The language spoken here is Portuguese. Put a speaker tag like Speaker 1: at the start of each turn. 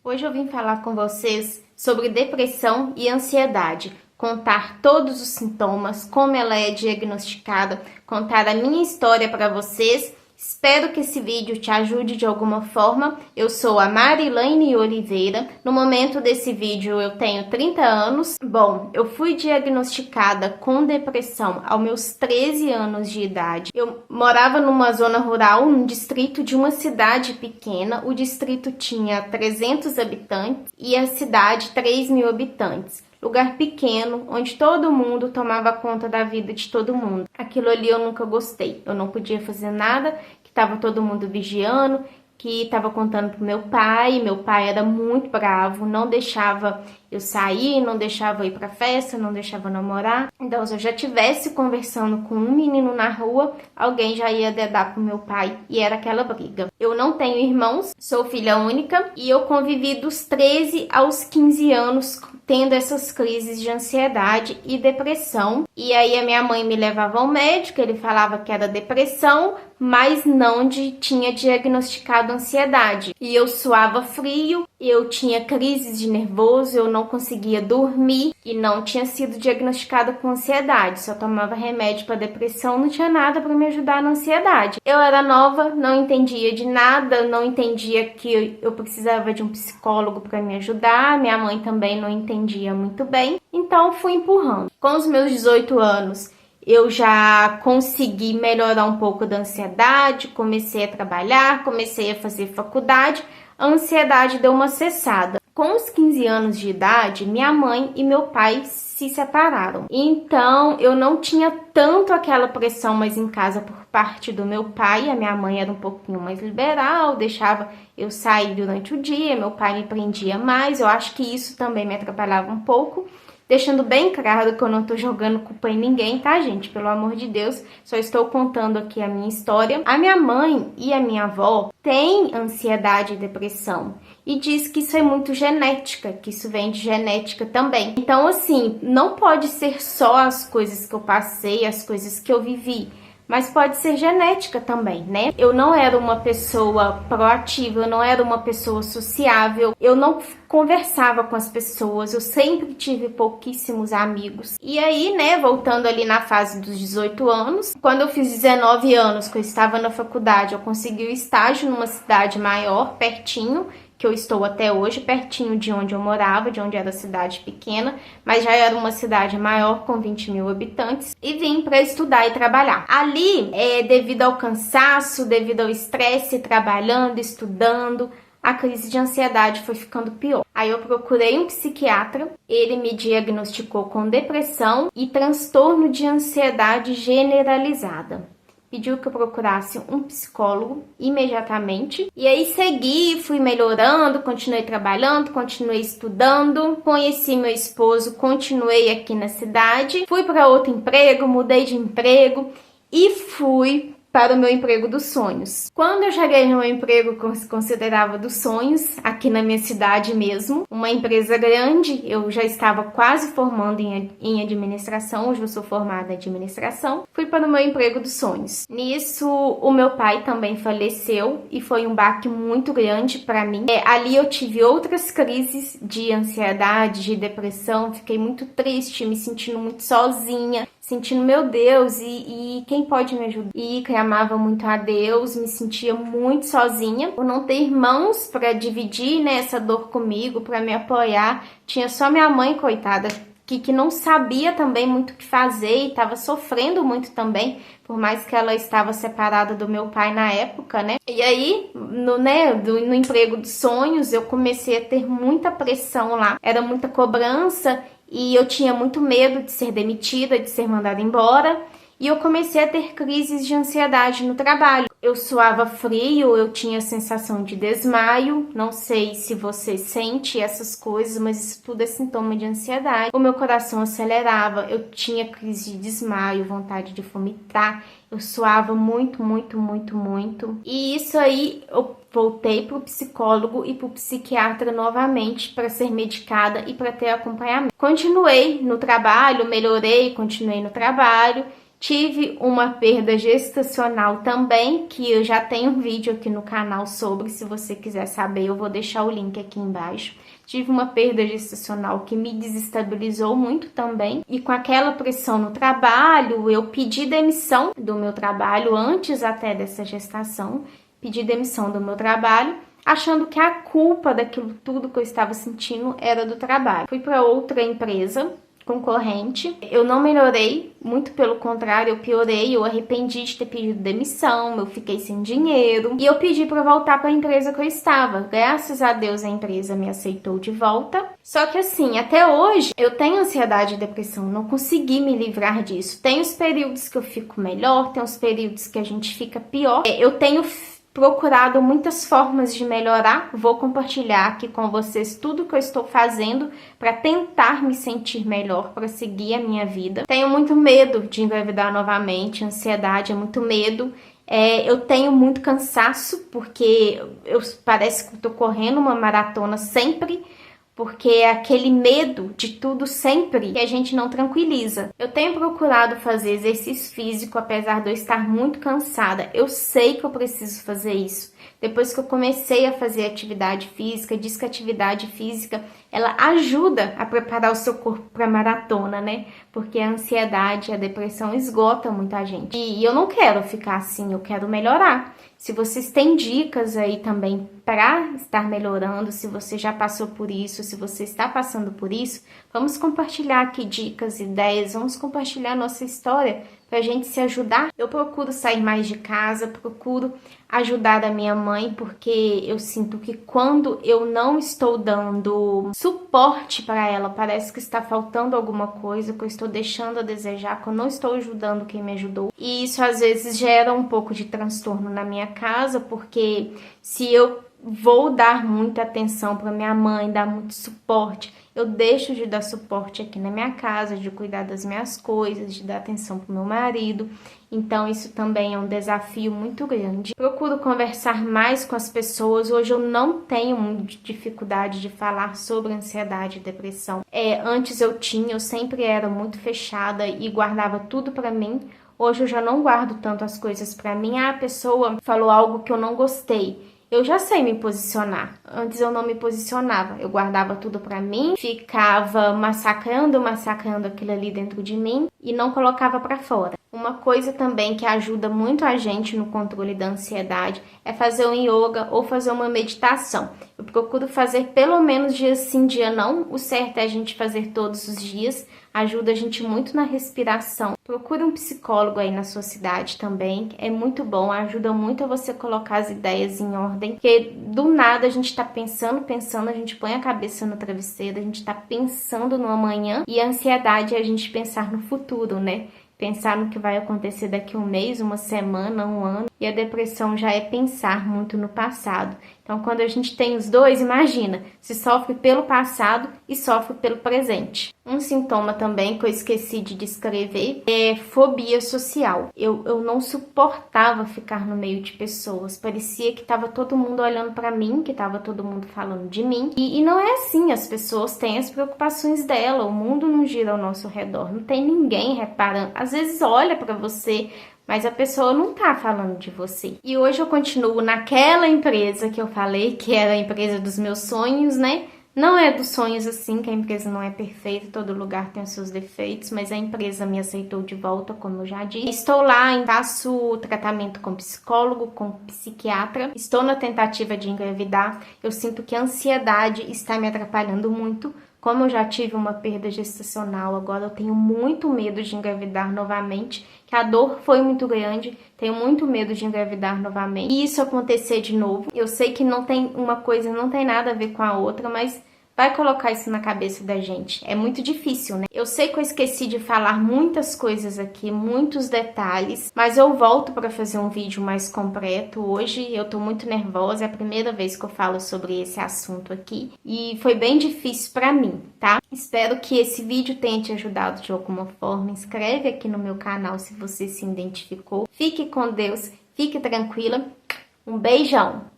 Speaker 1: Hoje eu vim falar com vocês sobre depressão e ansiedade, contar todos os sintomas, como ela é diagnosticada, contar a minha história para vocês. Espero que esse vídeo te ajude de alguma forma. Eu sou a Marilaine Oliveira. No momento desse vídeo eu tenho 30 anos. Bom, eu fui diagnosticada com depressão aos meus 13 anos de idade. Eu morava numa zona rural, num distrito de uma cidade pequena. O distrito tinha 300 habitantes e a cidade 3.000 habitantes. Lugar pequeno, onde todo mundo tomava conta da vida de todo mundo. Aquilo ali eu nunca gostei. Eu não podia fazer nada, que estava todo mundo vigiando, que estava contando pro meu pai. Meu pai era muito bravo, não deixava eu sair, não deixava eu ir pra festa, não deixava eu namorar. Então, se eu já estivesse conversando com um menino na rua, alguém já ia dedar pro meu pai e era aquela briga. Eu não tenho irmãos, sou filha única e eu convivi dos 13 aos 15 anos tendo essas crises de ansiedade e depressão. E aí a minha mãe me levava ao médico, ele falava que era depressão, mas não tinha diagnosticado ansiedade. E eu suava frio, eu tinha crises de nervoso, eu não conseguia dormir e não tinha sido diagnosticada com ansiedade. Só tomava remédio para depressão, não tinha nada para me ajudar na ansiedade. Eu era nova, não entendia de nada, não entendia que eu precisava de um psicólogo para me ajudar. Minha mãe também não entendia muito bem, então fui empurrando. Com os meus 18 anos, eu já consegui melhorar um pouco da ansiedade, comecei a trabalhar, comecei a fazer faculdade, a ansiedade deu uma cessada. Com os 15 anos de idade, minha mãe e meu pai se separaram. Então, eu não tinha tanto aquela pressão mais em casa por parte do meu pai. A minha mãe era um pouquinho mais liberal, deixava eu sair durante o dia, meu pai me prendia mais. Eu acho que isso também me atrapalhava um pouco. Deixando bem claro que eu não tô jogando culpa em ninguém, tá, gente? Pelo amor de Deus, só estou contando aqui a minha história. A minha mãe e a minha avó têm ansiedade e depressão e diz que isso é muito genética, que isso vem de genética também. Então, assim, não pode ser só as coisas que eu passei, as coisas que eu vivi, mas pode ser genética também, né? Eu não era uma pessoa proativa, eu não era uma pessoa sociável, eu não conversava com as pessoas, eu sempre tive pouquíssimos amigos. E aí, né, voltando ali na fase dos 18 anos, quando eu fiz 19 anos, que eu estava na faculdade, eu consegui o estágio numa cidade maior, pertinho, que eu estou até hoje, pertinho de onde eu morava, de onde era a cidade pequena, mas já era uma cidade maior com 20.000 habitantes, e vim para estudar e trabalhar. Ali, devido ao cansaço, devido ao estresse, trabalhando, estudando, a crise de ansiedade foi ficando pior. Aí eu procurei um psiquiatra, ele me diagnosticou com depressão e transtorno de ansiedade generalizada. Pediu que eu procurasse um psicólogo imediatamente. E aí segui, fui melhorando, continuei trabalhando, continuei estudando. Conheci meu esposo, continuei aqui na cidade. Fui para outro emprego, mudei de emprego e fui para o meu emprego dos sonhos. Quando eu cheguei no meu emprego que se considerava dos sonhos, aqui na minha cidade mesmo, uma empresa grande, eu já estava quase formando em administração, hoje eu sou formada em administração, fui para o meu emprego dos sonhos. Nisso, o meu pai também faleceu e foi um baque muito grande para mim. Ali eu tive outras crises de ansiedade, de depressão, fiquei muito triste, me sentindo muito sozinha, sentindo, meu Deus, e quem pode me ajudar? E que amava muito a Deus, me sentia muito sozinha, por não ter irmãos para dividir, né, essa dor comigo, para me apoiar. Tinha só minha mãe, coitada, que não sabia também muito o que fazer e estava sofrendo muito também, por mais que ela estava separada do meu pai na época, né? E aí, no emprego dos sonhos, eu comecei a ter muita pressão lá, era muita cobrança, e eu tinha muito medo de ser demitida, de ser mandada embora. E eu comecei a ter crises de ansiedade no trabalho. Eu suava frio, eu tinha sensação de desmaio. Não sei se você sente essas coisas, mas isso tudo é sintoma de ansiedade. O meu coração acelerava, eu tinha crise de desmaio, vontade de vomitar. Eu suava muito, muito, muito, muito. E isso aí eu voltei pro psicólogo e pro psiquiatra novamente para ser medicada e para ter acompanhamento. Continuei no trabalho, melhorei, continuei no trabalho. Tive uma perda gestacional também, que eu já tenho um vídeo aqui no canal sobre, se você quiser saber, eu vou deixar o link aqui embaixo. Tive uma perda gestacional que me desestabilizou muito também. E com aquela pressão no trabalho, eu pedi demissão do meu trabalho antes até dessa gestação. Pedi demissão do meu trabalho, achando que a culpa daquilo tudo que eu estava sentindo era do trabalho. Fui para outra empresa concorrente. Eu não melhorei, muito pelo contrário, eu piorei, eu arrependi de ter pedido demissão, eu fiquei sem dinheiro e eu pedi para voltar para a empresa que eu estava. Graças a Deus a empresa me aceitou de volta. Só que assim, até hoje eu tenho ansiedade e depressão, não consegui me livrar disso. Tem os períodos que eu fico melhor, tem os períodos que a gente fica pior. Eu tenho procurado muitas formas de melhorar. Vou compartilhar aqui com vocês tudo que eu estou fazendo para tentar me sentir melhor, para seguir a minha vida. Tenho muito medo de engravidar novamente, ansiedade, é muito medo. Eu tenho muito cansaço, porque parece que eu tô correndo uma maratona sempre, porque é aquele medo de tudo sempre que a gente não tranquiliza. Eu tenho procurado fazer exercício físico, apesar de eu estar muito cansada. Eu sei que eu preciso fazer isso. Depois que eu comecei a fazer atividade física, diz que a atividade física, ela ajuda a preparar o seu corpo para maratona, né? Porque a ansiedade, a depressão esgota muita gente. E eu não quero ficar assim, eu quero melhorar. Se vocês têm dicas aí também para estar melhorando, se você já passou por isso, se você está passando por isso, vamos compartilhar aqui dicas, ideias, vamos compartilhar nossa história para a gente se ajudar. Eu procuro sair mais de casa, procuro ajudar a minha mãe, porque eu sinto que quando eu não estou dando suporte para ela, parece que está faltando alguma coisa, que eu estou deixando a desejar, que eu não estou ajudando quem me ajudou. E isso às vezes gera um pouco de transtorno na minha casa, porque se eu vou dar muita atenção para minha mãe, dar muito suporte, eu deixo de dar suporte aqui na minha casa, de cuidar das minhas coisas, de dar atenção para o meu marido. Então isso também é um desafio muito grande. Procuro conversar mais com as pessoas. Hoje eu não tenho muita dificuldade de falar sobre ansiedade e depressão. Antes eu sempre era muito fechada e guardava tudo para mim. Hoje eu já não guardo tanto as coisas para mim. A pessoa falou algo que eu não gostei. Eu já sei me posicionar. Antes eu não me posicionava. Eu guardava tudo pra mim, ficava massacrando aquilo ali dentro de mim e não colocava pra fora. Uma coisa também que ajuda muito a gente no controle da ansiedade é fazer um yoga ou fazer uma meditação. Eu procuro fazer pelo menos dia sim, dia não. O certo é a gente fazer todos os dias. Ajuda a gente muito na respiração. Procure um psicólogo aí na sua cidade também. É muito bom, ajuda muito a você colocar as ideias em ordem. Porque do nada a gente tá pensando, a gente põe a cabeça no travesseiro, a gente tá pensando no amanhã. E a ansiedade é a gente pensar no futuro, né? Pensar no que vai acontecer daqui a um mês, uma semana, um ano. E a depressão já é pensar muito no passado. Então, quando a gente tem os dois, imagina, se sofre pelo passado e sofre pelo presente. Um sintoma também que eu esqueci de descrever é fobia social. Eu não suportava ficar no meio de pessoas. Parecia que estava todo mundo olhando para mim, que estava todo mundo falando de mim. E não é assim, as pessoas têm as preocupações dela. O mundo não gira ao nosso redor. Não tem ninguém reparando. Às vezes olha para você, mas a pessoa não tá falando de você. E hoje eu continuo naquela empresa que eu falei, que era a empresa dos meus sonhos, né? Não é dos sonhos assim, que a empresa não é perfeita, todo lugar tem os seus defeitos, mas a empresa me aceitou de volta, como eu já disse. Estou lá, faço tratamento com psicólogo, com psiquiatra. Estou na tentativa de engravidar. Eu sinto que a ansiedade está me atrapalhando muito. Como eu já tive uma perda gestacional, agora eu tenho muito medo de engravidar novamente, que a dor foi muito grande, tenho muito medo de engravidar novamente. E isso acontecer de novo, eu sei que não tem uma coisa, não tem nada a ver com a outra, mas vai colocar isso na cabeça da gente. É muito difícil, né? Eu sei que eu esqueci de falar muitas coisas aqui, muitos detalhes, mas eu volto para fazer um vídeo mais completo. Hoje eu tô muito nervosa, é a primeira vez que eu falo sobre esse assunto aqui e foi bem difícil para mim, tá? Espero que esse vídeo tenha te ajudado de alguma forma. Inscreve aqui no meu canal se você se identificou. Fique com Deus, fique tranquila. Um beijão!